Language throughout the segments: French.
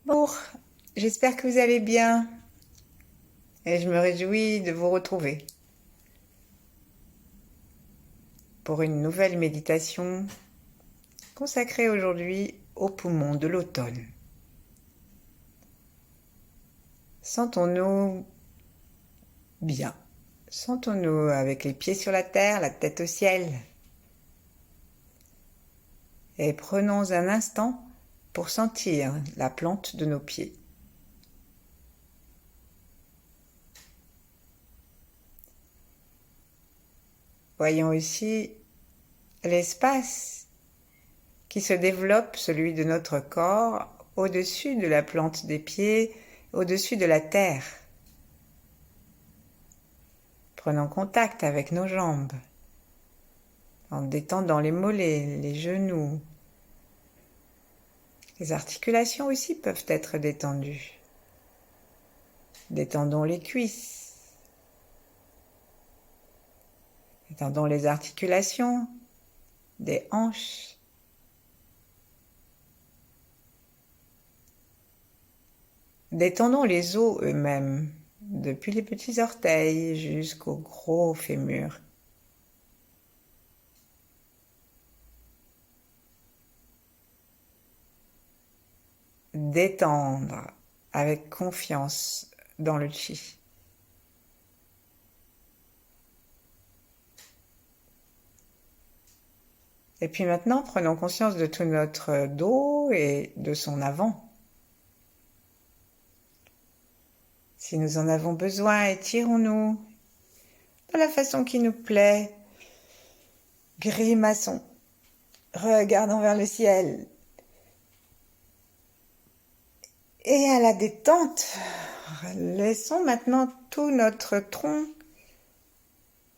Bonjour, j'espère que vous allez bien et je me réjouis de vous retrouver pour une nouvelle méditation consacrée aujourd'hui aux poumons de l'automne. Sentons-nous bien, sentons-nous avec les pieds sur la terre, la tête au ciel et prenons un instant pour sentir la plante de nos pieds. Voyons aussi l'espace qui se développe, celui de notre corps, au-dessus de la plante des pieds, au-dessus de la terre. Prenons contact avec nos jambes, en détendant les mollets, les genoux. Les articulations aussi peuvent être détendues. Détendons les cuisses. Détendons les articulations des hanches. Détendons les os eux-mêmes, depuis les petits orteils jusqu'au gros fémur. Détendre avec confiance dans le chi. Et puis maintenant, prenons conscience de tout notre dos et de son avant. Si nous en avons besoin, étirons-nous de la façon qui nous plaît. Grimaçons, regardons vers le ciel. Et à la détente, laissons maintenant tout notre tronc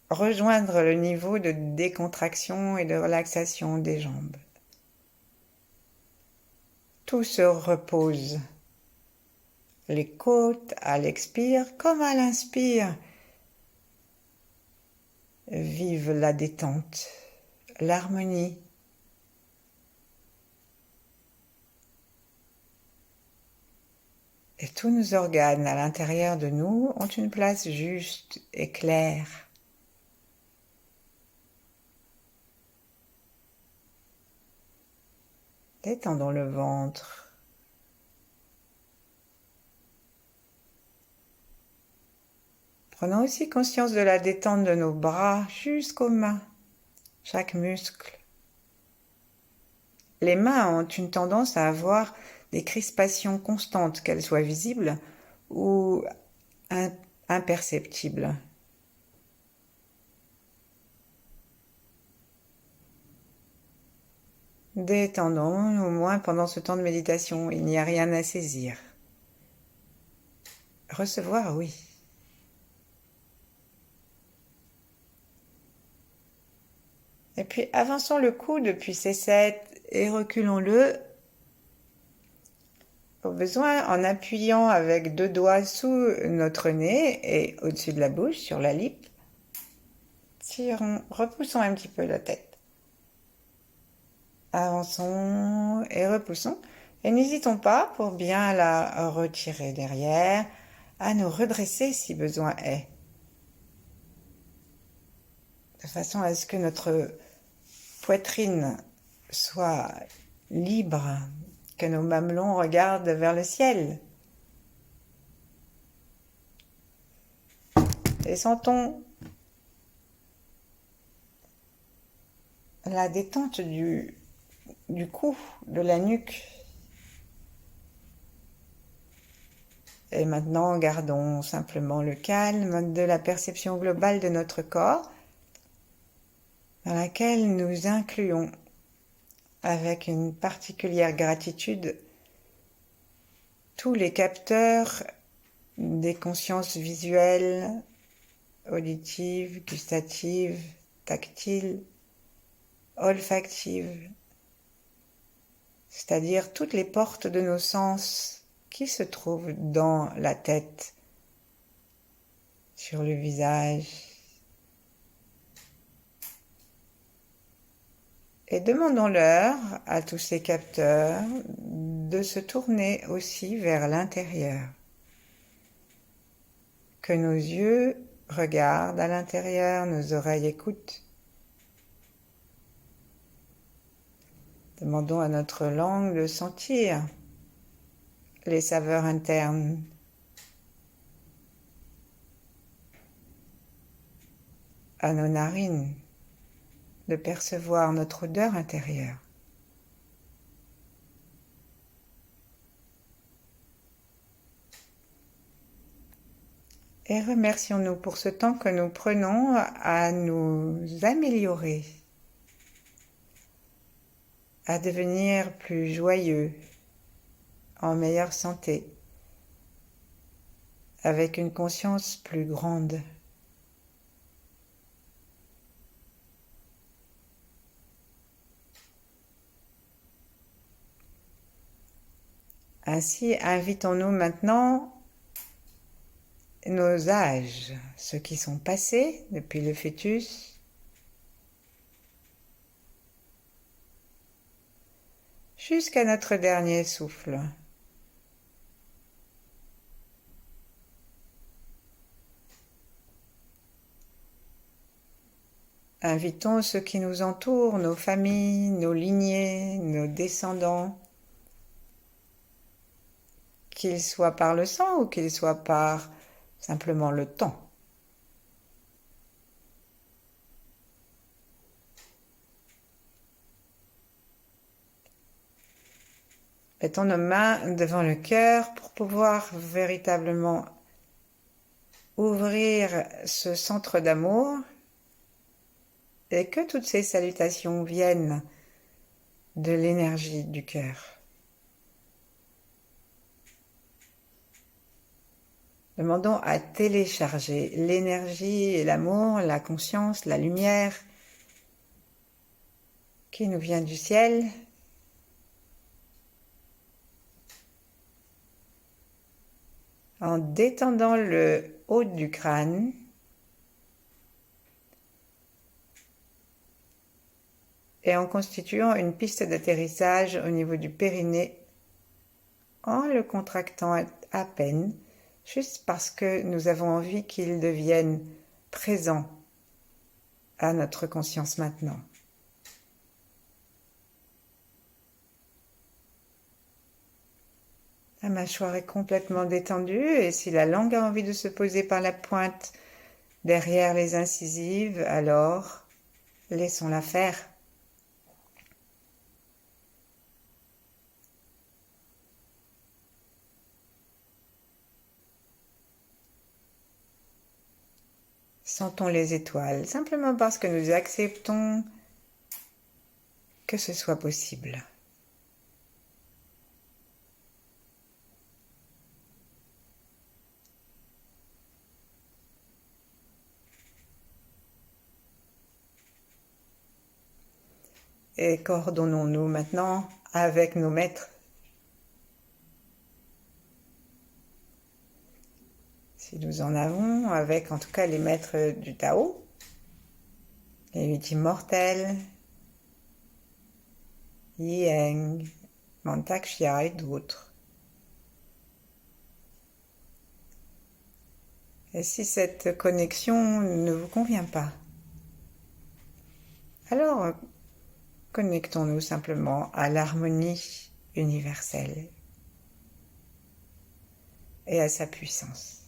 rejoindre le niveau de décontraction et de relaxation des jambes. Tout se repose. Les côtes à l'expire comme à l'inspire. Vive la détente, l'harmonie. Et tous nos organes à l'intérieur de nous ont une place juste et claire. Détendons le ventre. Prenons aussi conscience de la détente de nos bras jusqu'aux mains, chaque muscle. Les mains ont une tendance à avoir des crispations constantes, qu'elles soient visibles ou imperceptibles. Détendons, au moins pendant ce temps de méditation, il n'y a rien à saisir. Recevoir, oui. Et puis avançons le coude puis C7 et reculons-le au besoin en appuyant avec 2 doigts sous notre nez et au-dessus de la bouche, sur la lippe. Tirons, repoussons un petit peu la tête. Avançons et repoussons. Et n'hésitons pas, pour bien la retirer derrière, à nous redresser si besoin est. De façon à ce que notre poitrine soit libre, que nos mamelons regardent vers le ciel. Et sentons la détente du cou, de la nuque. Et maintenant, gardons simplement le calme de la perception globale de notre corps, dans laquelle nous incluons avec une particulière gratitude tous les capteurs des consciences visuelles, auditives, gustatives, tactiles, olfactives, c'est-à-dire toutes les portes de nos sens qui se trouvent dans la tête, sur le visage Et demandons-leur à tous ces capteurs de se tourner aussi vers l'intérieur. Que nos yeux regardent à l'intérieur, nos oreilles écoutent. Demandons à notre langue de sentir les saveurs internes. À nos narines de percevoir notre odeur intérieure. Et remercions-nous pour ce temps que nous prenons à nous améliorer, à devenir plus joyeux, en meilleure santé, avec une conscience plus grande. Ainsi, invitons-nous maintenant nos âges, ceux qui sont passés depuis le fœtus, jusqu'à notre dernier souffle. Invitons ceux qui nous entourent, nos familles, nos lignées, nos descendants, qu'ils soient par le sang ou qu'ils soient par simplement le temps. Mettons nos mains devant le cœur pour pouvoir véritablement ouvrir ce centre d'amour et que toutes ces salutations viennent de l'énergie du cœur. Demandons à télécharger l'énergie et l'amour, la conscience, la lumière qui nous vient du ciel. En détendant le haut du crâne, et en constituant une piste d'atterrissage au niveau du périnée, en le contractant à peine, juste parce que nous avons envie qu'il devienne présent à notre conscience maintenant. La mâchoire est complètement détendue et si la langue a envie de se poser par la pointe derrière les incisives, alors laissons-la faire. Sentons les étoiles, simplement parce que nous acceptons que ce soit possible. Et coordonnons-nous maintenant avec nos maîtres. Si nous en avons, avec en tout cas les maîtres du Tao, les 8 immortels, Yi-Eng, Mantak Chia et d'autres. Et si cette connexion ne vous convient pas, alors connectons-nous simplement à l'harmonie universelle et à sa puissance.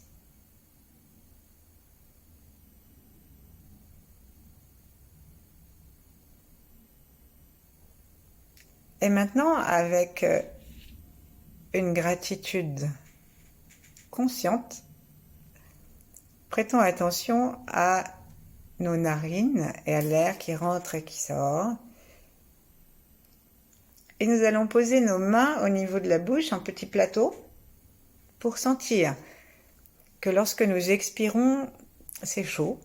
Et maintenant, avec une gratitude consciente, prêtons attention à nos narines et à l'air qui rentre et qui sort. Et nous allons poser nos mains au niveau de la bouche en petit plateau pour sentir que lorsque nous expirons, c'est chaud.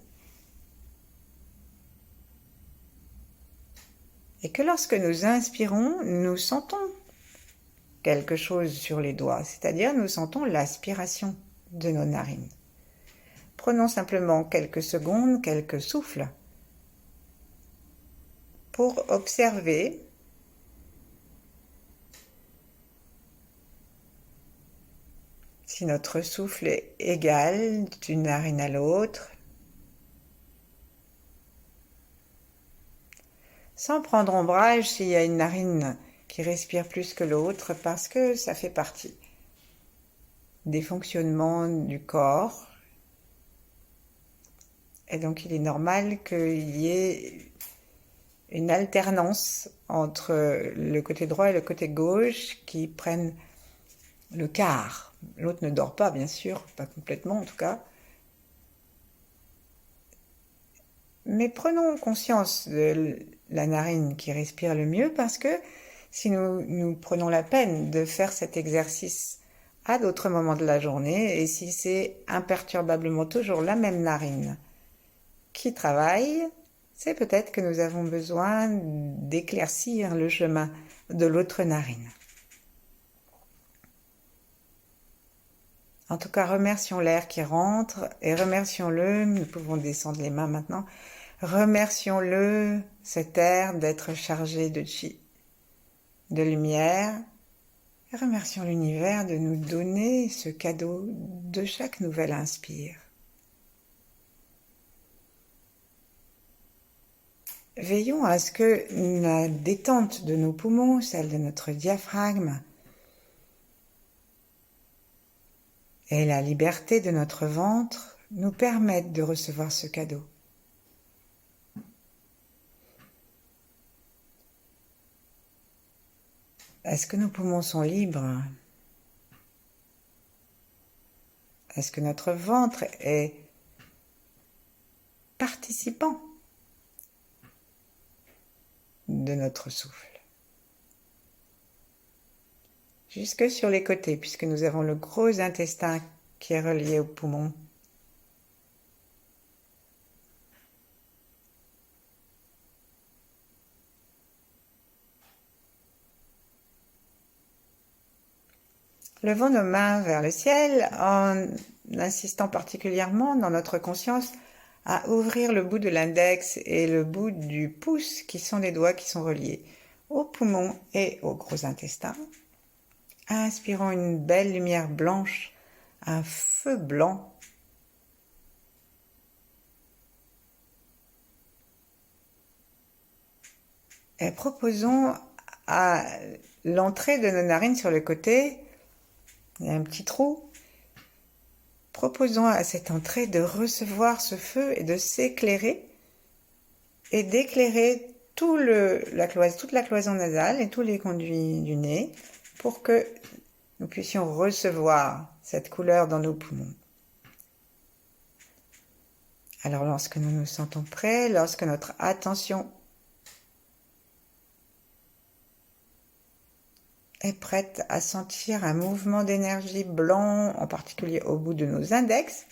Et que lorsque nous inspirons, nous sentons quelque chose sur les doigts, c'est-à-dire nous sentons l'aspiration de nos narines. Prenons simplement quelques secondes, quelques souffles, pour observer si notre souffle est égal d'une narine à l'autre, sans prendre ombrage s'il y a une narine qui respire plus que l'autre, parce que ça fait partie des fonctionnements du corps. Et donc il est normal qu'il y ait une alternance entre le côté droit et le côté gauche qui prennent le quart. L'autre ne dort pas, bien sûr, pas complètement en tout cas. Mais prenons conscience de la narine qui respire le mieux, parce que si nous prenons la peine de faire cet exercice à d'autres moments de la journée, et si c'est imperturbablement toujours la même narine qui travaille, c'est peut-être que nous avons besoin d'éclaircir le chemin de l'autre narine. En tout cas, remercions l'air qui rentre et remercions-le, nous pouvons descendre les mains maintenant, remercions-le, cet air, d'être chargé de chi, de lumière, et remercions l'univers de nous donner ce cadeau de chaque nouvelle inspire. Veillons à ce que la détente de nos poumons, celle de notre diaphragme, et la liberté de notre ventre nous permettent de recevoir ce cadeau. Est-ce que nos poumons sont libres? Est-ce que notre ventre est participant de notre souffle? Jusque sur les côtés, puisque nous avons le gros intestin qui est relié aux poumons. Levons nos mains vers le ciel en insistant particulièrement dans notre conscience à ouvrir le bout de l'index et le bout du pouce qui sont les doigts qui sont reliés aux poumons et au gros intestin. Inspirons une belle lumière blanche, un feu blanc. Et proposons à l'entrée de nos narines sur le côté, il y a un petit trou. Proposons à cette entrée de recevoir ce feu et de s'éclairer et d'éclairer toute la cloison nasale et tous les conduits du nez pour que nous puissions recevoir cette couleur dans nos poumons. Alors lorsque nous nous sentons prêts, lorsque notre attention est prête à sentir un mouvement d'énergie blanc, en particulier au bout de nos index,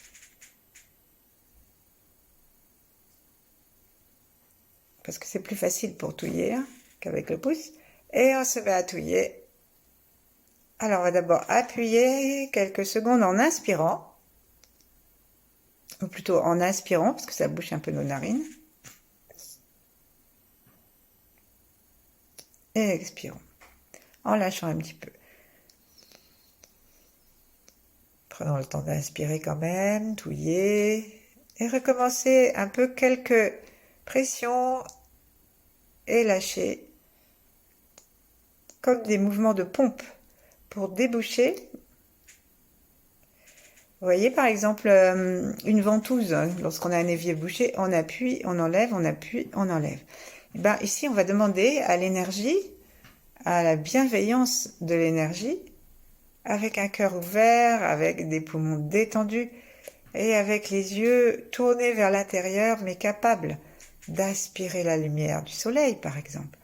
parce que c'est plus facile pour touiller qu'avec le pouce, et on se met à touiller. Alors on va d'abord appuyer quelques secondes en inspirant, ou plutôt en inspirant, parce que ça bouche un peu nos narines, et expirons, en lâchant un petit peu. Prenons le temps d'inspirer quand même, touiller, et recommencer un peu quelques pressions et lâcher, comme des mouvements de pompe pour déboucher. Vous voyez par exemple une ventouse, lorsqu'on a un évier bouché, on appuie, on enlève, on appuie, on enlève. Et bien, ici, on va demander à l'énergie, à la bienveillance de l'énergie, avec un cœur ouvert, avec des poumons détendus et avec les yeux tournés vers l'intérieur, mais capables d'aspirer la lumière du soleil, par exemple,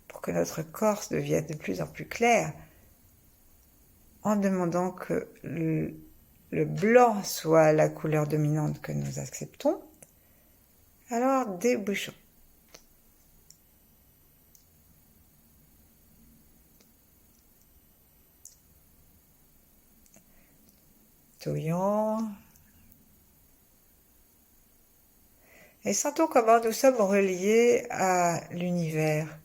pour que notre corps devienne de plus en plus clair, en demandant que le blanc soit la couleur dominante que nous acceptons. Alors débouchons. Touillons. Et sentons comment nous sommes reliés à l'univers,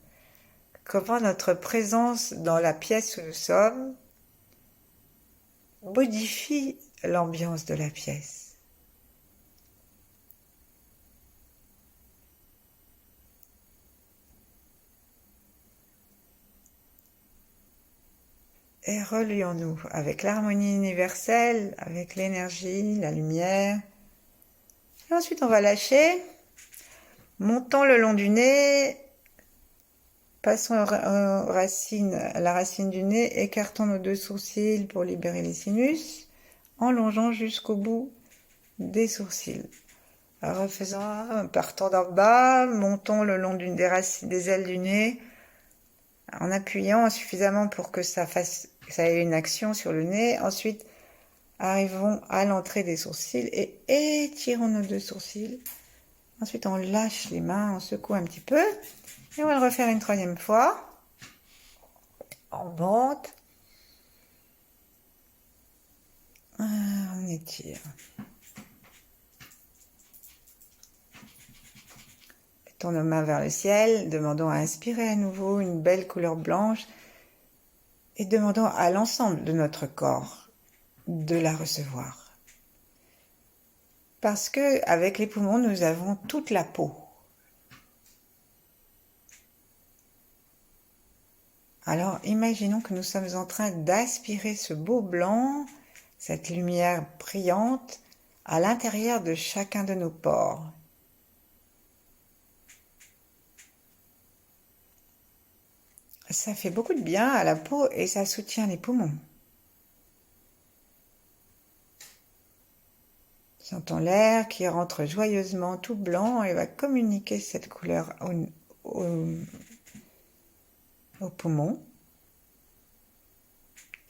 comment notre présence dans la pièce où nous sommes modifie l'ambiance de la pièce. Et relions-nous avec l'harmonie universelle, avec l'énergie, la lumière. Et ensuite, on va lâcher. Montons le long du nez. Passons à la racine du nez. Écartons nos 2 sourcils pour libérer les sinus. En longeant jusqu'au bout des sourcils. Refaisons, partons d'en bas. Montons le long des racines des ailes du nez. En appuyant suffisamment pour que ça ait une action sur le nez. Ensuite, arrivons à l'entrée des sourcils et étirons nos 2 sourcils. Ensuite, on lâche les mains, on secoue un petit peu. Et on va le refaire une 3e fois. On monte. On étire. Mettons nos mains vers le ciel. Demandons à inspirer à nouveau une belle couleur blanche. Et demandons à l'ensemble de notre corps de la recevoir. Parce que avec les poumons, nous avons toute la peau. Alors, imaginons que nous sommes en train d'aspirer ce beau blanc, cette lumière brillante, à l'intérieur de chacun de nos pores. Ça fait beaucoup de bien à la peau et ça soutient les poumons. Sentons l'air qui rentre joyeusement tout blanc et va communiquer cette couleur aux poumons.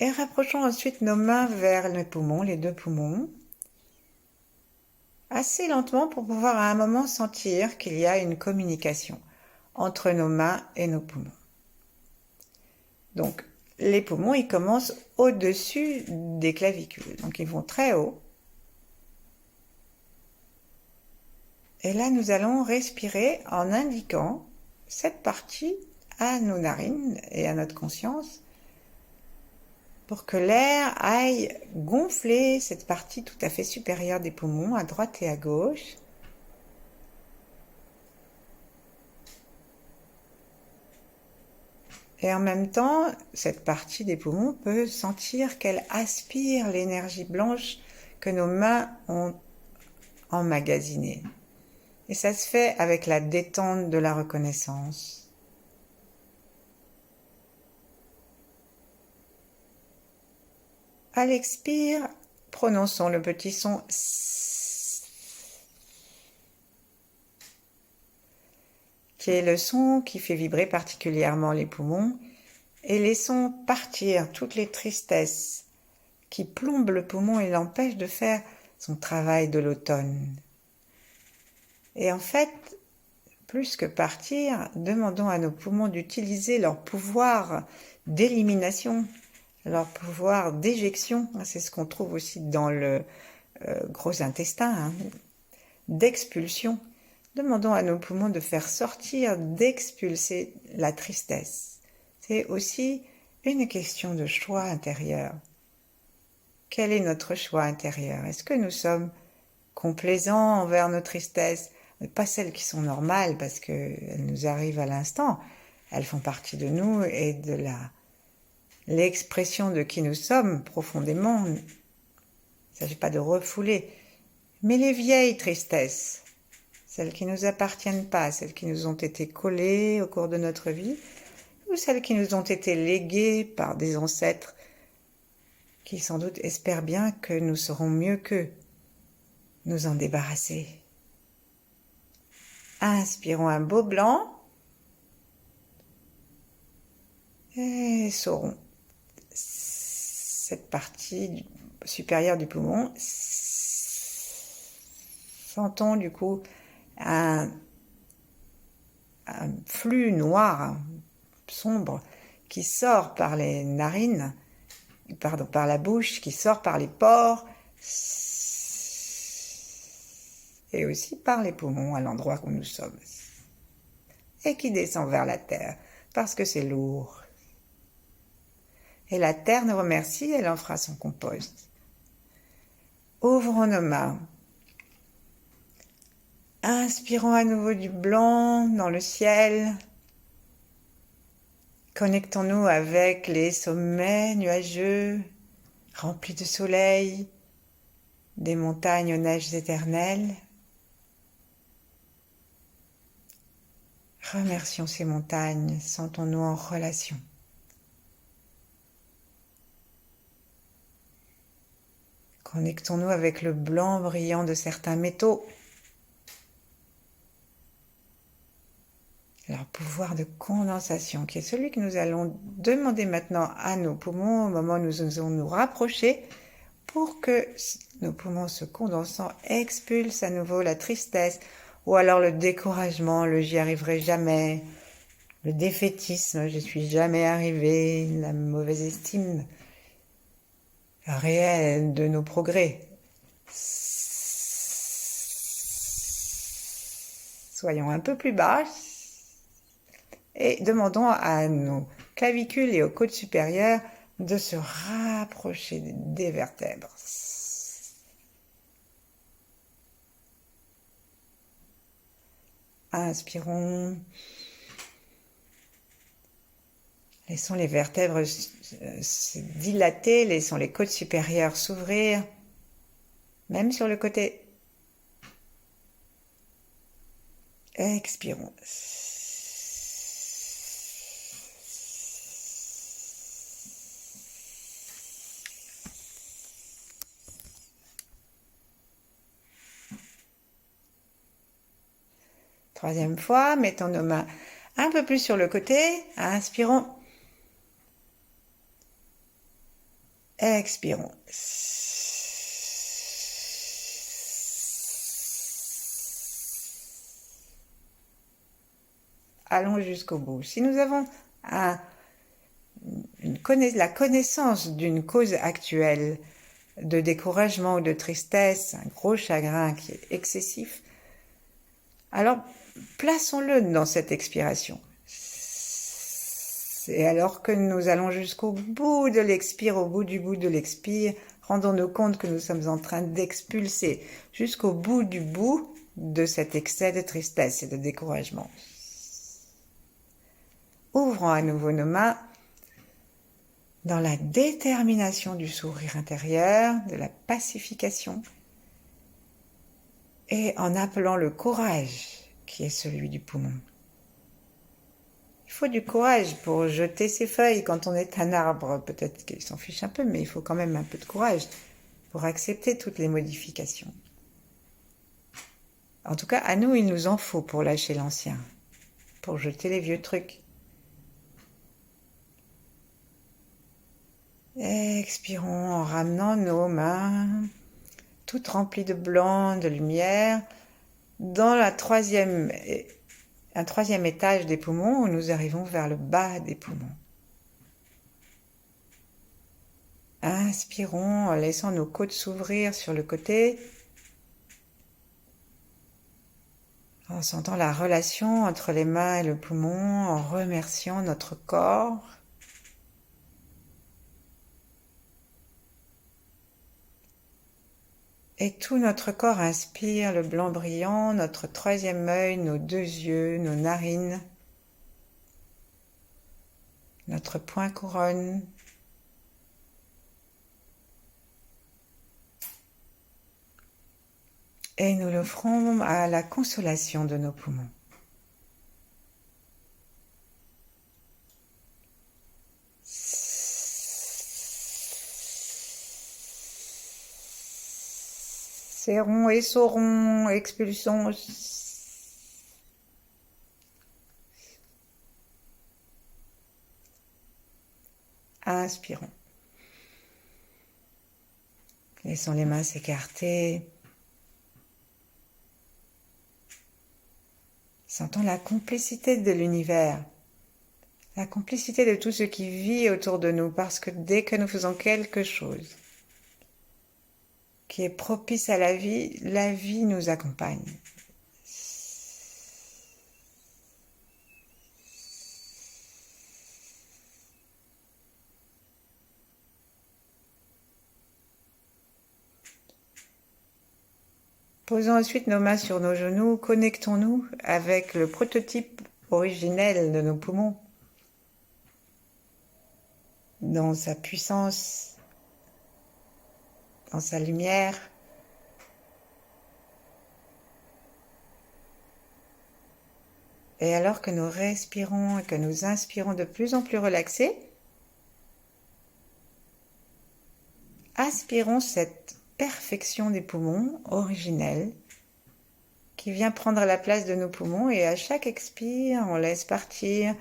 Et rapprochons ensuite nos mains vers les poumons, les 2 poumons, assez lentement pour pouvoir à un moment sentir qu'il y a une communication entre nos mains et nos poumons. Donc, les poumons, ils commencent au-dessus des clavicules, donc ils vont très haut. Et là, nous allons respirer en indiquant cette partie à nos narines et à notre conscience pour que l'air aille gonfler cette partie tout à fait supérieure des poumons, à droite et à gauche. Et en même temps, cette partie des poumons peut sentir qu'elle aspire l'énergie blanche que nos mains ont emmagasinée. Et ça se fait avec la détente de la reconnaissance. À l'expire, prononçons le petit son S, qui est le son qui fait vibrer particulièrement les poumons, et laissons partir toutes les tristesses qui plombent le poumon et l'empêchent de faire son travail de l'automne. Et en fait, plus que partir, demandons à nos poumons d'utiliser leur pouvoir d'élimination, leur pouvoir d'éjection, c'est ce qu'on trouve aussi dans le gros intestin, d'expulsion. Demandons à nos poumons de faire sortir, d'expulser la tristesse. C'est aussi une question de choix intérieur. Quel est notre choix intérieur? Est-ce que nous sommes complaisants envers nos tristesses? Pas celles qui sont normales parce qu'elles nous arrivent à l'instant. Elles font partie de nous et de l'expression de qui nous sommes profondément. Il ne s'agit pas de refouler. Mais les vieilles tristesses, celles qui ne nous appartiennent pas, celles qui nous ont été collées au cours de notre vie, ou celles qui nous ont été léguées par des ancêtres qui sans doute espèrent bien que nous saurons mieux qu'eux nous en débarrasser. Inspirons un beau blanc et saurons cette partie supérieure du poumon. Sentons du coup un flux noir, sombre, qui sort par les narines, par la bouche, qui sort par les pores, et aussi par les poumons à l'endroit où nous sommes. Et qui descend vers la terre, parce que c'est lourd. Et la terre nous remercie, elle en fera son compost. Ouvrons nos mains. Inspirons à nouveau du blanc dans le ciel. Connectons-nous avec les sommets nuageux, remplis de soleil, des montagnes aux neiges éternelles. Remercions ces montagnes, sentons-nous en relation. Connectons-nous avec le blanc brillant de certains métaux. Leur pouvoir de condensation, qui est celui que nous allons demander maintenant à nos poumons au moment où nous allons nous rapprocher pour que nos poumons se condensant expulsent à nouveau la tristesse ou alors le découragement, le j'y arriverai jamais, le défaitisme, je suis jamais arrivé, la mauvaise estime réelle de nos progrès. Soyons un peu plus bas et demandons à nos clavicules et aux côtes supérieures de se rapprocher des vertèbres. Inspirons. Laissons les vertèbres se dilater, laissons les côtes supérieures s'ouvrir, même sur le côté. Expirons. Troisième fois, mettons nos mains un peu plus sur le côté. Inspirons. Expirons. Allons jusqu'au bout. Si nous avons la connaissance d'une cause actuelle de découragement ou de tristesse, un gros chagrin qui est excessif, alors plaçons-le dans cette expiration. Et alors que nous allons jusqu'au bout de l'expire, au bout de l'expire, rendons-nous compte que nous sommes en train d'expulser jusqu'au bout de cet excès de tristesse et de découragement. Ouvrons à nouveau nos mains dans la détermination du sourire intérieur, de la pacification, et en appelant le courage qui est celui du poumon. Il faut du courage pour jeter ses feuilles quand on est un arbre. Peut-être qu'il s'en fiche un peu, mais il faut quand même un peu de courage pour accepter toutes les modifications. En tout cas, à nous, il nous en faut pour lâcher l'ancien, pour jeter les vieux trucs. Expirons en ramenant nos mains, toutes remplies de blanc, de lumière, dans un troisième étage des poumons où nous arrivons vers le bas des poumons. Inspirons en laissant nos côtes s'ouvrir sur le côté, en sentant la relation entre les mains et le poumon, en remerciant notre corps. Et tout notre corps inspire le blanc brillant, notre troisième œil, nos deux yeux, nos narines, notre point couronne. Et nous l'offrons à la consolation de nos poumons. Serrons et saurons, expulsons. Inspirons. Laissons les mains s'écarter. Sentons la complicité de l'univers, la complicité de tout ce qui vit autour de nous, parce que dès que nous faisons quelque chose, qui est propice à la vie nous accompagne. Posons ensuite nos mains sur nos genoux, connectons-nous avec le prototype originel de nos poumons, dans sa puissance, dans sa lumière. Et alors que nous respirons et que nous inspirons de plus en plus relaxés, aspirons cette perfection des poumons originelle qui vient prendre la place de nos poumons, et à chaque expire, on laisse partir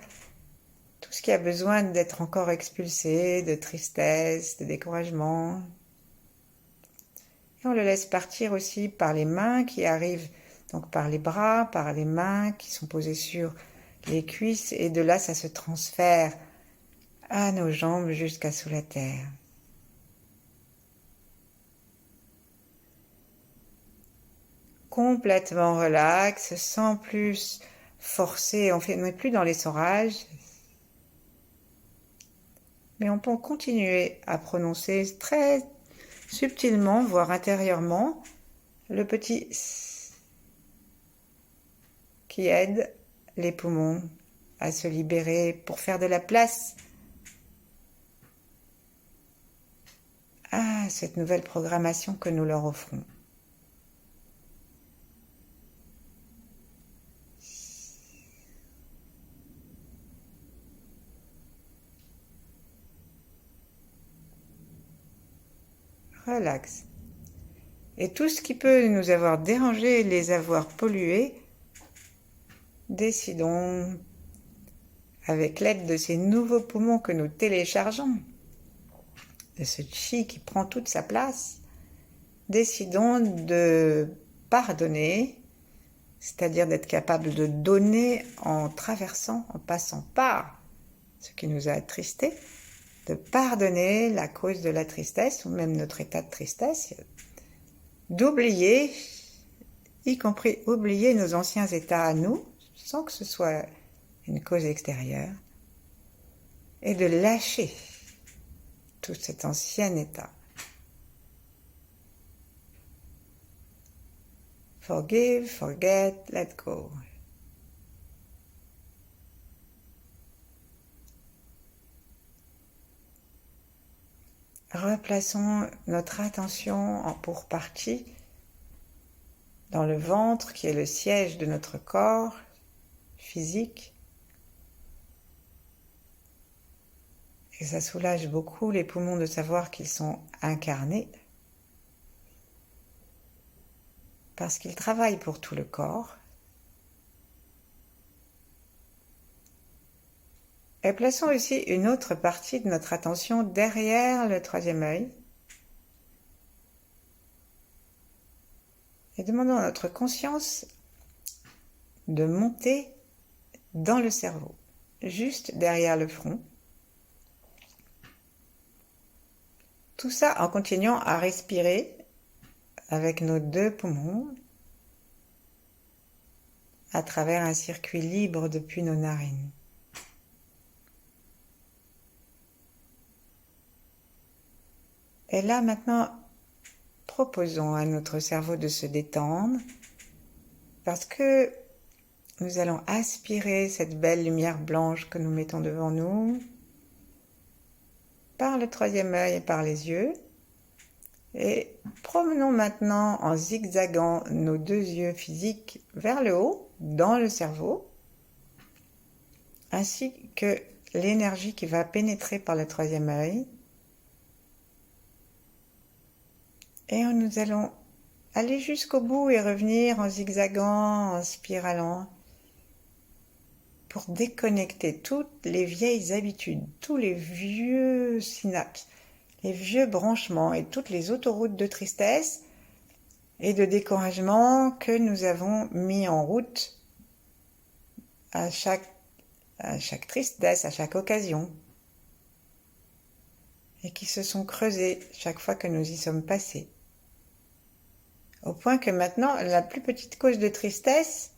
tout ce qui a besoin d'être encore expulsé, de tristesse, de découragement. Et on le laisse partir aussi par les mains qui arrivent, donc par les bras, par les mains qui sont posées sur les cuisses, et de là ça se transfère à nos jambes jusqu'à sous la terre. Complètement relax, sans plus forcer, on n'est plus dans l'essorage, mais on peut continuer à prononcer très subtilement, voire intérieurement, le petit S qui aide les poumons à se libérer pour faire de la place à cette nouvelle programmation que nous leur offrons. Relax. Et tout ce qui peut nous avoir dérangés, les avoir pollués, décidons, avec l'aide de ces nouveaux poumons que nous téléchargeons, de ce chi qui prend toute sa place, décidons de pardonner, c'est-à-dire d'être capable de donner en traversant, en passant par ce qui nous a attristés, de pardonner la cause de la tristesse, ou même notre état de tristesse, d'oublier, y compris oublier nos anciens états à nous, sans que ce soit une cause extérieure, et de lâcher tout cet ancien état. Forgive, forget, let go. Replaçons notre attention pour partie dans le ventre qui est le siège de notre corps physique. Et ça soulage beaucoup les poumons de savoir qu'ils sont incarnés, parce qu'ils travaillent pour tout le corps. Et plaçons aussi une autre partie de notre attention derrière le troisième œil. Et demandons à notre conscience de monter dans le cerveau, juste derrière le front. Tout ça en continuant à respirer avec nos deux poumons à travers un circuit libre depuis nos narines. Et là maintenant, proposons à notre cerveau de se détendre, parce que nous allons aspirer cette belle lumière blanche que nous mettons devant nous par le troisième œil et par les yeux. Et promenons maintenant en zigzagant nos deux yeux physiques vers le haut, dans le cerveau, ainsi que l'énergie qui va pénétrer par le troisième œil. Et nous allons aller jusqu'au bout et revenir en zigzagant, en spiralant, pour déconnecter toutes les vieilles habitudes, tous les vieux synapses, les vieux branchements et toutes les autoroutes de tristesse et de découragement que nous avons mis en route à chaque tristesse, à chaque occasion, et qui se sont creusés chaque fois que nous y sommes passés. au point que maintenant la plus petite cause de tristesse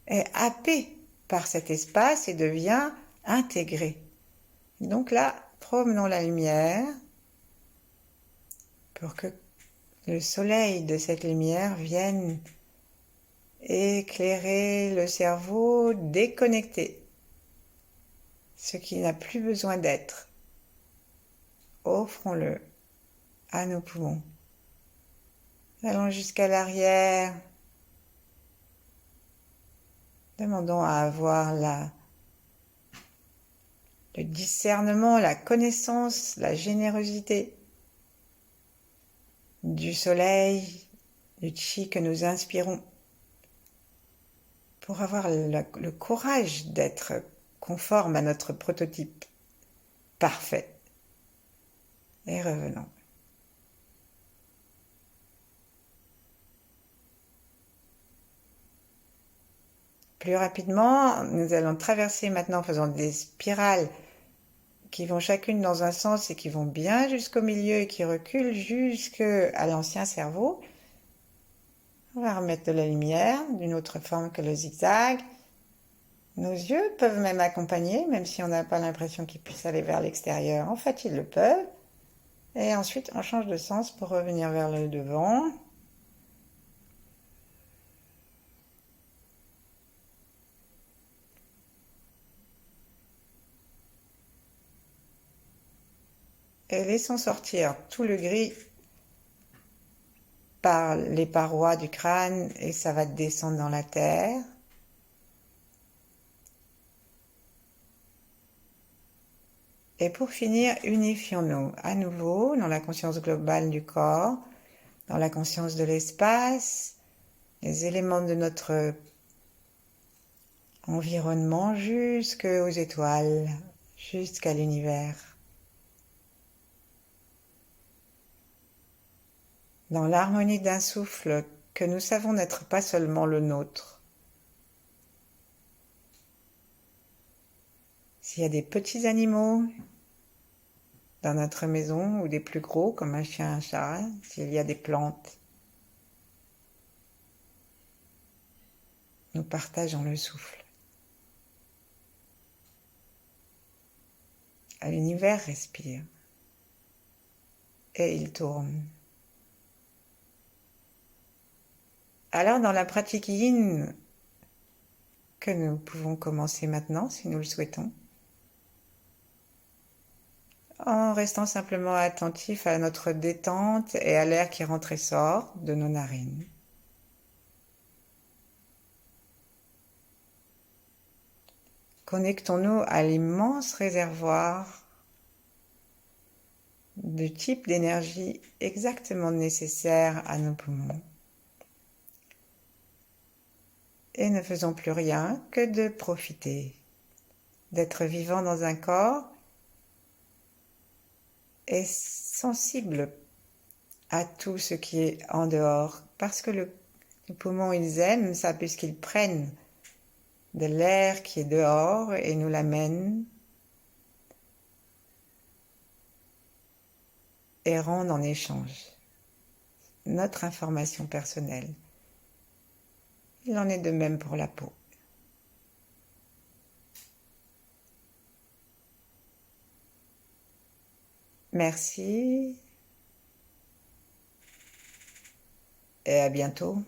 est happée par cet espace et devient intégrée. Donc là, promenons la lumière pour que le soleil de cette lumière vienne éclairer le cerveau déconnecté, ce qui n'a plus besoin d'être. Offrons-le à nos poumons. Allons jusqu'à l'arrière. Demandons à avoir le discernement, la connaissance, la générosité du soleil, du chi que nous inspirons, pour avoir le courage d'être conforme à notre prototype parfait. Et revenons. Plus rapidement, nous allons traverser maintenant en faisant des spirales qui vont chacune dans un sens et qui vont bien jusqu'au milieu et qui reculent jusqu'à l'ancien cerveau. On va remettre de la lumière d'une autre forme que le zigzag. Nos yeux peuvent même accompagner, même si on n'a pas l'impression qu'ils puissent aller vers l'extérieur. En fait, ils le peuvent. Et ensuite, on change de sens pour revenir vers le devant. Et laissons sortir tout le gris par les parois du crâne et ça va descendre dans la terre. Et pour finir, unifions-nous à nouveau dans la conscience globale du corps, dans la conscience de l'espace, les éléments de notre environnement jusqu'aux étoiles, jusqu'à l'univers. Dans l'harmonie d'un souffle que nous savons n'être pas seulement le nôtre. S'il y a des petits animaux dans notre maison ou des plus gros comme un chien, un chat, s'il y a des plantes, nous partageons le souffle. L'univers respire et il tourne. Alors dans la pratique yin que nous pouvons commencer maintenant si nous le souhaitons, en restant simplement attentif à notre détente et à l'air qui rentre et sort de nos narines. Connectons-nous à l'immense réservoir de type d'énergie exactement nécessaire à nos poumons. Et ne faisons plus rien que de profiter, d'être vivant dans un corps et sensible à tout ce qui est en dehors, parce que les poumons, ils aiment ça puisqu'ils prennent de l'air qui est dehors et nous l'amènent et rendent en échange notre information personnelle. Il en est de même pour la peau. Merci et à bientôt.